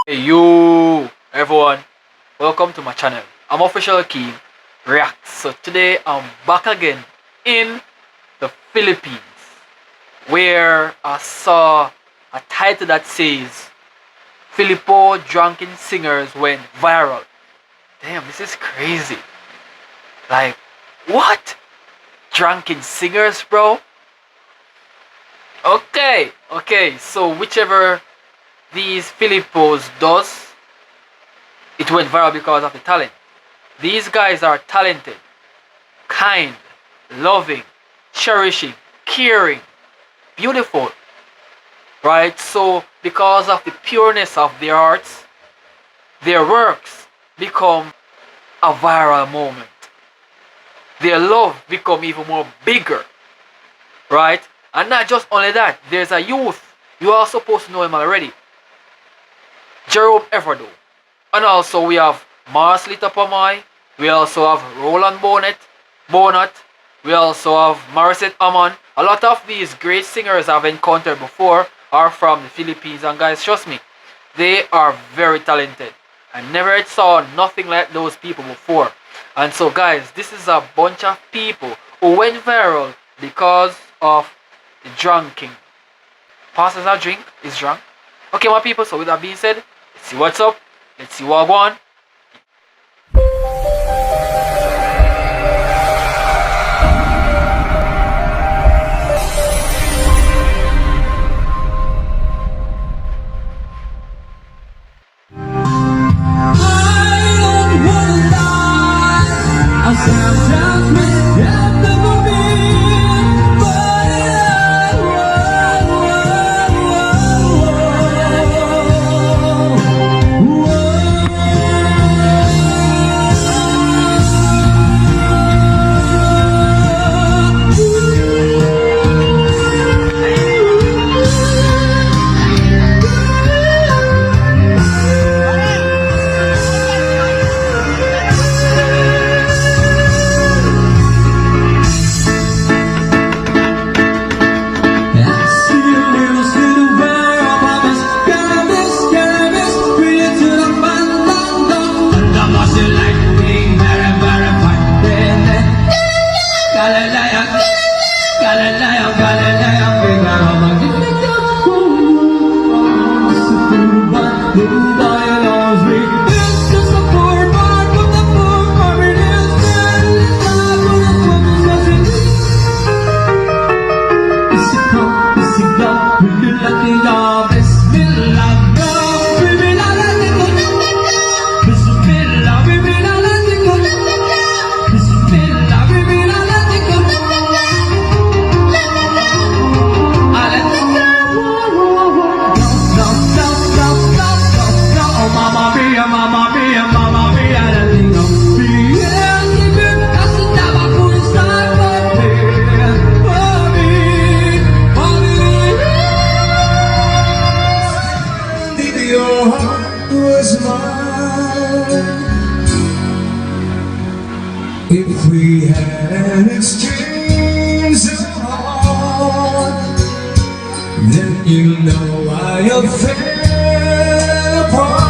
Hey you everyone, welcome to my channel. I'm Official Key React. So today I'm back again in the Philippines where I saw a title that says Filipino drunken singers went viral. Damn, this is crazy. Like, what? Drunken singers, bro? Okay, so whichever these Filipinos does, it went viral because of the talent. These guys are talented, kind, loving, cherishing, caring, beautiful, right? So because of the pureness of their hearts, their works become a viral moment. Their love become even more bigger, right? And not just only that, there's a youth. You are supposed to know him already. Jerome Everdo. And also we have Mars Litapamoy. We also have Roland Bonat. We also have Mariset Amon. A lot of these great singers I've encountered before are from the Philippines. And guys, trust me, they are very talented. I never saw nothing like those people before. And so guys, this is a bunch of people who went viral because of the drinking. Passes a drink, is drunk. Okay, my people, so with that being said, let's see what's up. Let's see what I want. If we had an exchange of heart, then you know I have fell apart.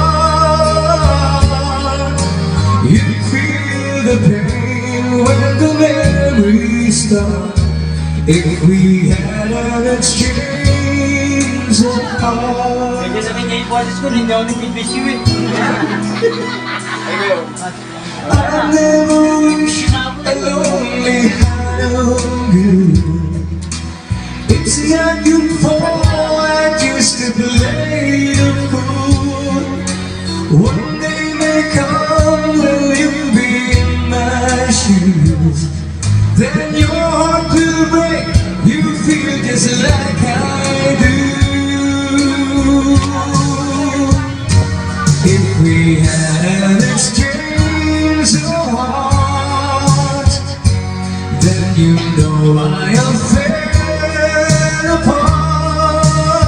You feel the pain when the memories start. If we had an exchange of heart. I never wish a lonely heart on you. It's not your fault, I used to play the fool. One day may come when you'll be in my shoes. Then your heart will break, you feel just like I do. If we had an exchange of heart, then you know I am fell apart.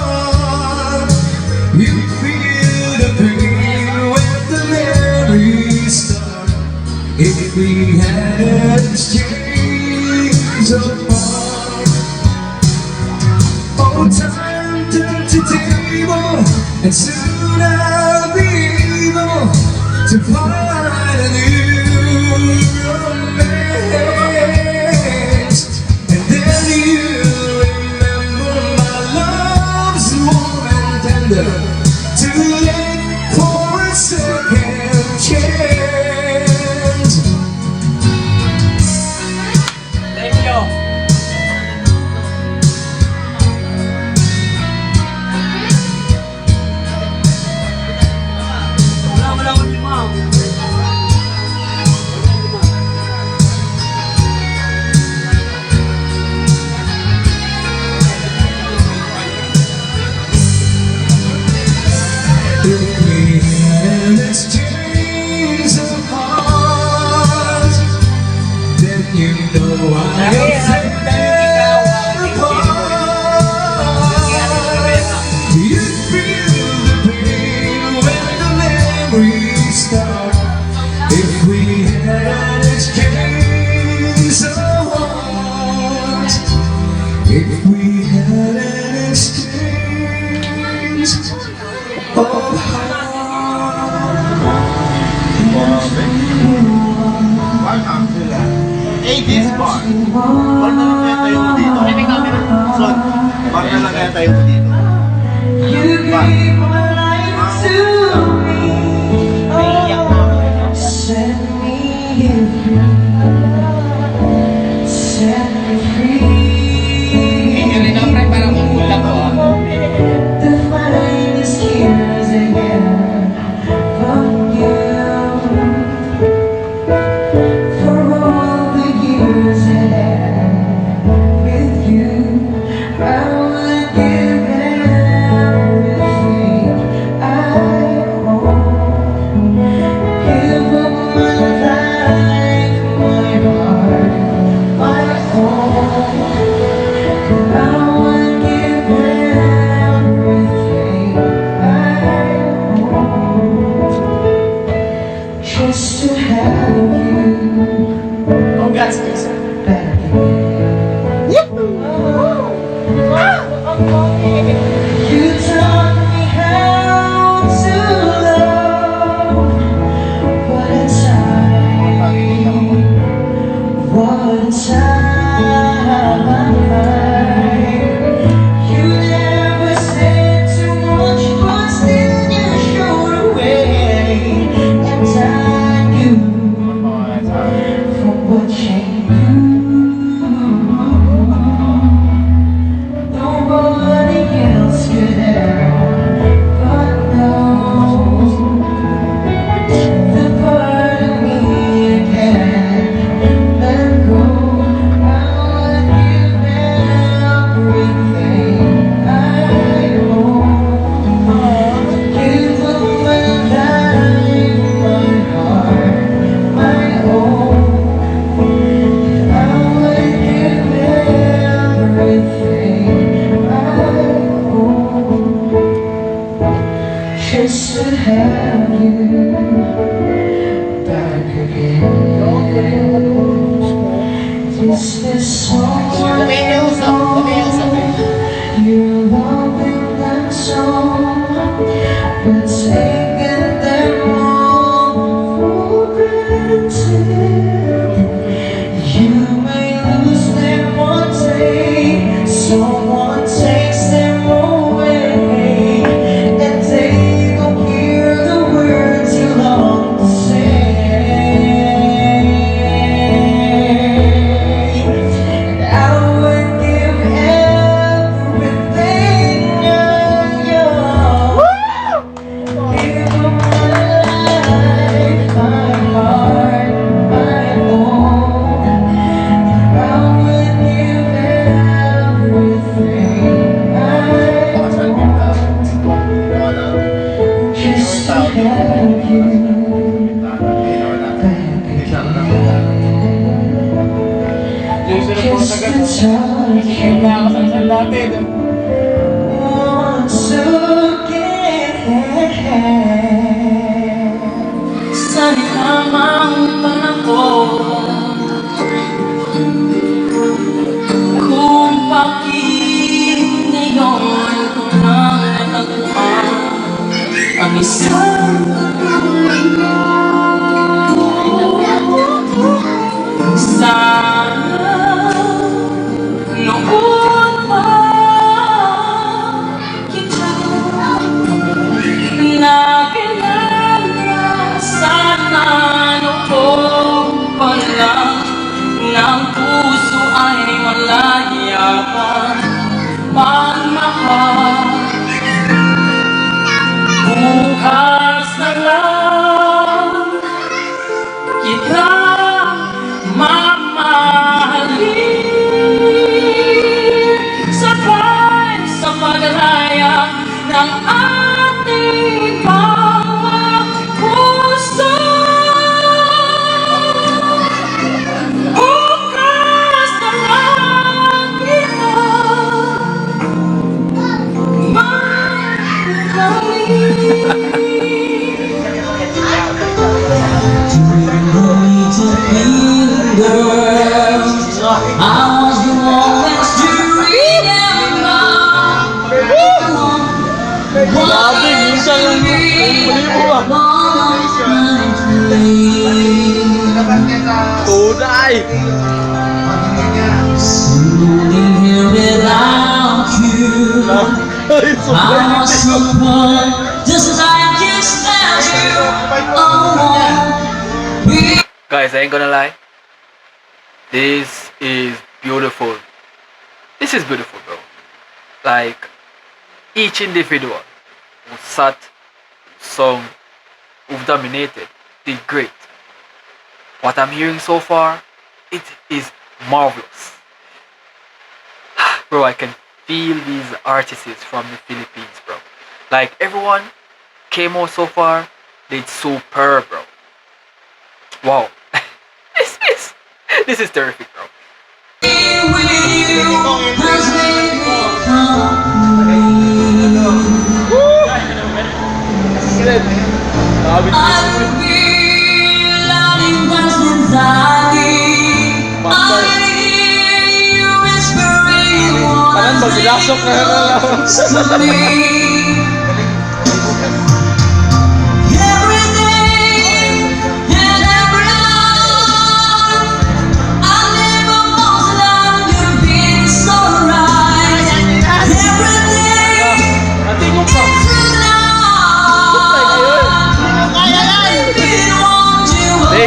You feel the pain when the memories start. If we had an exchange of heart. Oh, time turned to table, and soon I'll be to find a new romance. And then you remember my love's warm and tender. Too late for a second chance. Thank you. If we had an exchange of hearts, then you know I am you feel the pain when the memories start. If we had an exchange of hearts, if we had an exchange of hearts. Hey, this bar. Bar na lang kaya tayo mo dito. Son, bar na lang kaya tayo mo dito. You gave my life to me, oh, set me free. The finest years again from you, for all the years that I had with you, I would give everything I own. Give up my life, my heart, my home. I would give everything I own just to have you Congrats, Lisa. back again. You taught me how to love. What a time, what a time. You never said too much, but still you showed a way. And I knew from what you nobody else could ever know the part of me I can't let go. I would give everything I own. Give up my life, my heart, my own. I would give everything I own just to have you back again. Is this someone you're loving them so, but taking them all for granted? You may lose them one day, someone takes them away, and they don't hear the words you long to say. And I would give everything I own. Give up my life, my heart, my own. I would give everything I own just to have you back again. Just to touch you once again. Sa lamang panahon, kung bakit ngayon ko lang natagpuan ang isang patuloy sana noon pa kita nakilala. Sana noon pa lang ng puso ay malaya pa magmahal. Bukas na lang kita mamahalin, sabay sa paglaya ng ating mga puso. Bukas na lang kita Grabe, minsan lang muli mo Tunay! Guys, I ain't gonna lie. This is beautiful. This is beautiful, bro. Like, each individual who sat, sung, who've dominated, did great. What I'm hearing so far, it is marvelous. Bro, I can feel these artists from the Philippines, bro. Like, everyone came out so far, did superb, bro. Wow. This is terrific, bro. Parang maglasok na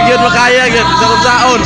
Yun makaya yun, sa kung saon.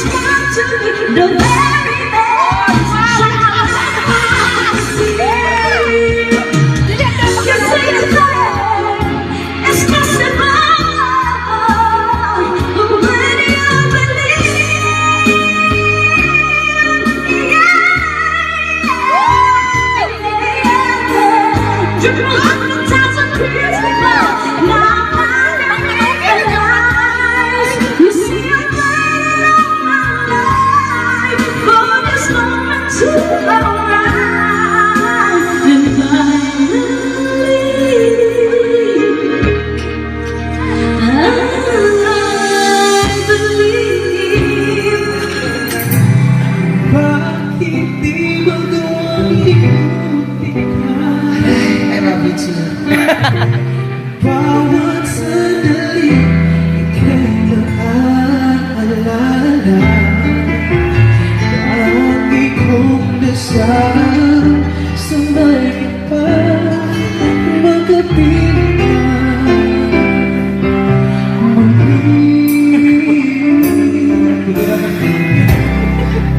always got to be the very best. You say it's possible when you believe. You know 100,000 people now. You see, I'm waiting all my life for this moment to arrive. And Bakit di magawang ikuti ka? I love you too. Bawat sandali ika'y naaalala. Lagi kong dasal sa may iba magapiling ka.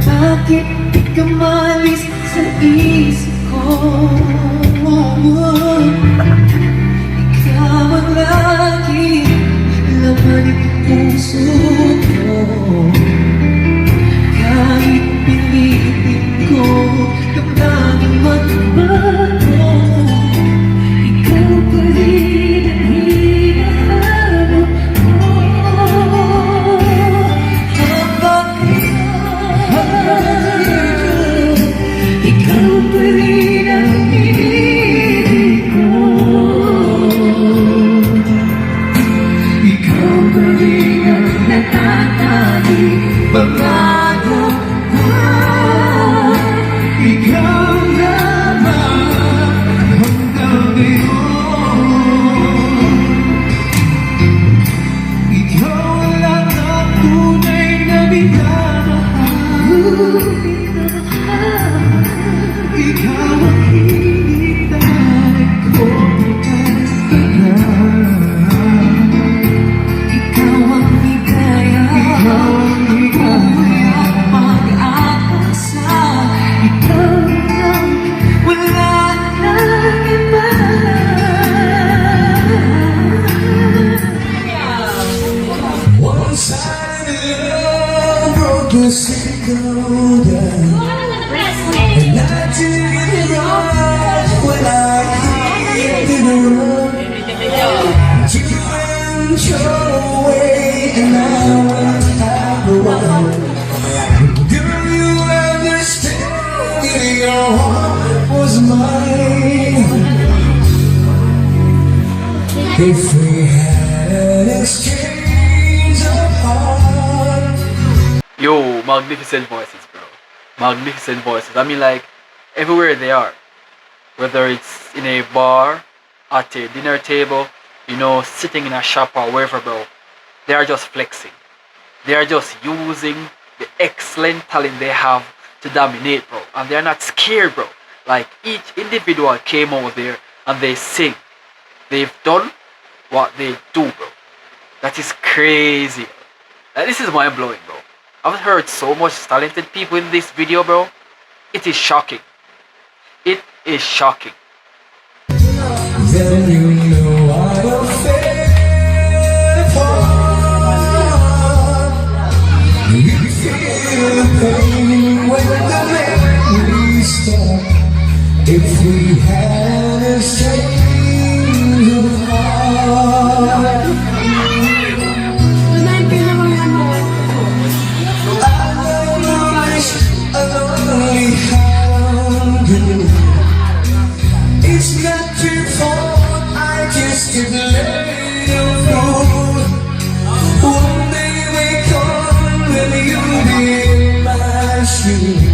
Bakit di ka malis sa isip ko? Ikaw ang lagi laman ng puso ko. Kahit pilitin ko, damdamin magbago. Ikaw pa rin ang hinahanap ko. Ikaw pa rin ang hinihiling ko. Ikaw pa rin ang natatanging pangako ko. Ikaw naman hanggang ngayon. Ikaw lang ang tunay na minamahal. Ikaw ang hinihintay ko matagal. Ikaw ang ligaya, umuya pag-asa. Ikaw lang, wala nang iba. One side of love broke the single down. And I did it right when I hit the road. You went your way and I went my way. Girl, you understand your heart was mine. If we had an exchange of hearts. Yo, magnificent voices, bro. Magnificent voices. I mean, like, everywhere they are. Whether it's in a bar, at a dinner table, you know, sitting in a shop or wherever, bro. They are just flexing. They are just using the excellent talent they have to dominate, bro. And they're not scared, bro. Like, each individual came over there and they sing. They've done what they do, bro. That is crazy. Like, this is mind blowing, bro. I've heard so much talented people in this video, bro. It is shocking. It is shocking. Then you know I don't feel apart. You feel the pain when the memories stop. If we had a exchange of hearts. It's not your fault, I just get laid alone. One day we come and you'll be in my street.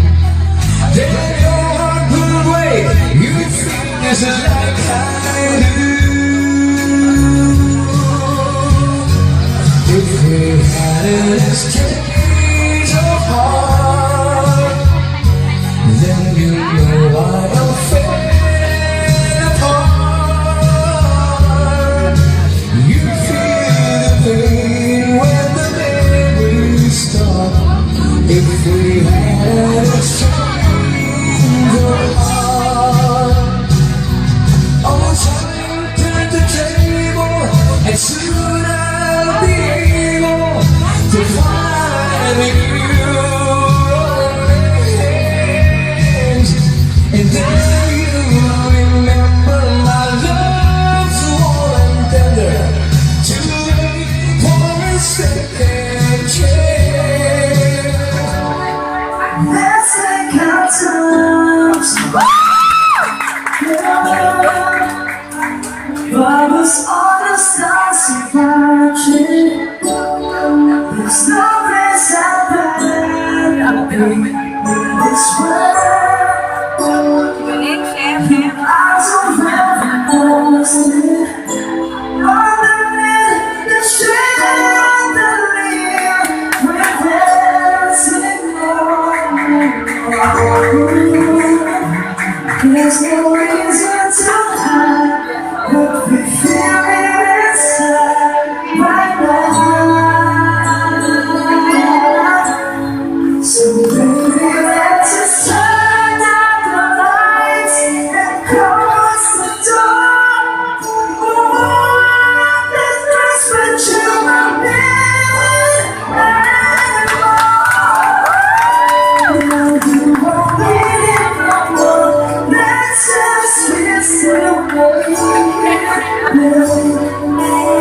Then your heart will away, you feel just like I do. If we had an exchange of hearts, then you know I don't feel apart. You feel the pain when the memories stop.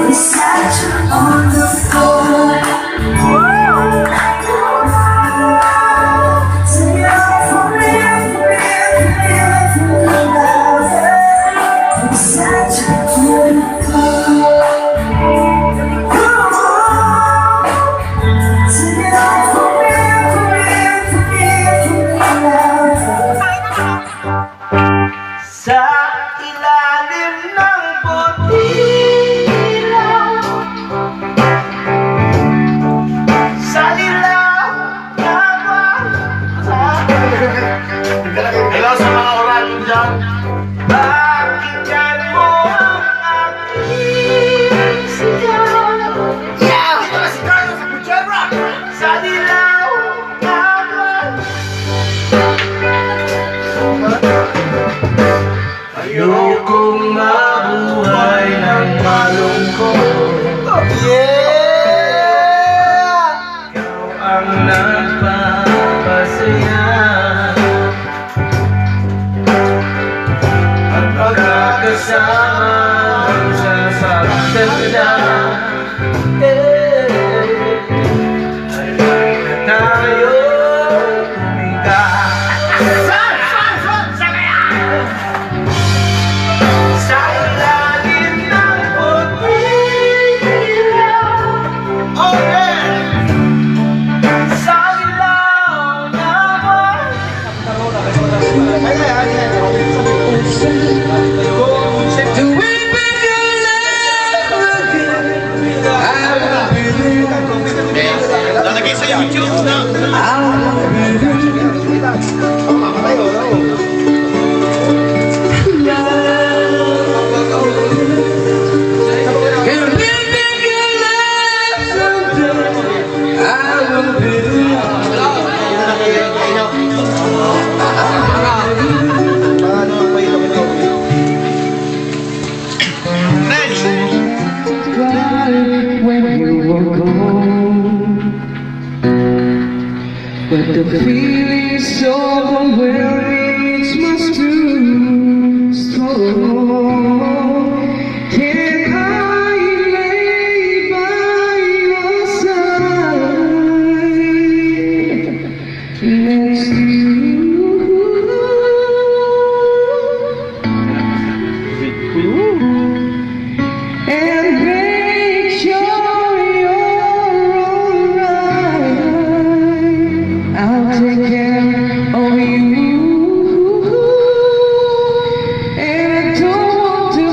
Beside you on the floor. Sing it out for me, for me, for me, for me. Beside you on the floor. Sing it out for me, for me, for me, for me. Sa ilalim ng butilaw, sa ilaw na hello sa mga oranyo dyan. Pakinggan mo ang aking sigaw. Yeah! Sa ilaw na ayokong mabuhay ng malungkot. Yeah! Ikaw ang nagpapasaya at magkakasama sa pagtanda. Ay na tayo huminga. Sa ilalim ng butilaw, oh yeah! Sa ilaw na do we make a love again? Lalagay sa YouTube na. When you were gone, but the feeling so overwhelming, it's much too strong. Can I lay by your side next to you? And make sure you're alright. I'll take care of you, and I don't want to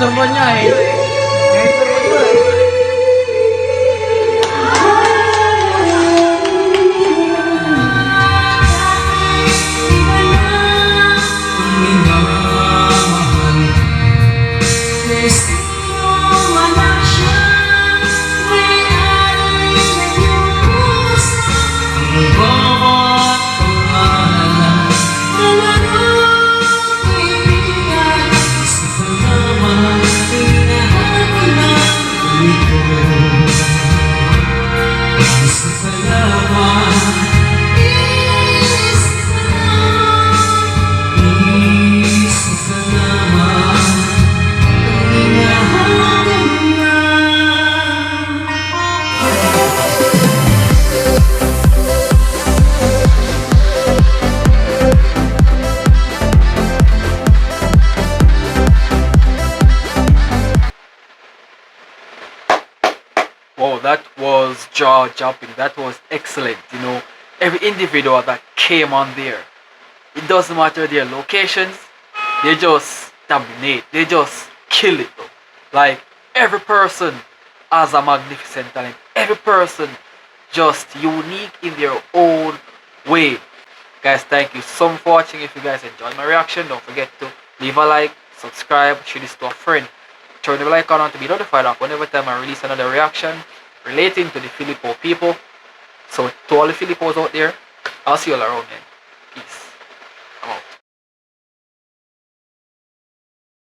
turbo niya eh. May turbo niya eh. Wow, that was jaw dropping. That was excellent. You know, every individual that came on there, it doesn't matter their locations, they just dominate. They just kill it. Though. Like every person has a magnificent talent. Every person just unique in their own way. Guys, thank you so much for watching. If you guys enjoyed my reaction, don't forget to leave a like, subscribe, share this to a friend. Turn the like on to be notified of whenever time I release another reaction relating to the Filipino people. So to all the Filipinos out there, I'll see you all around then.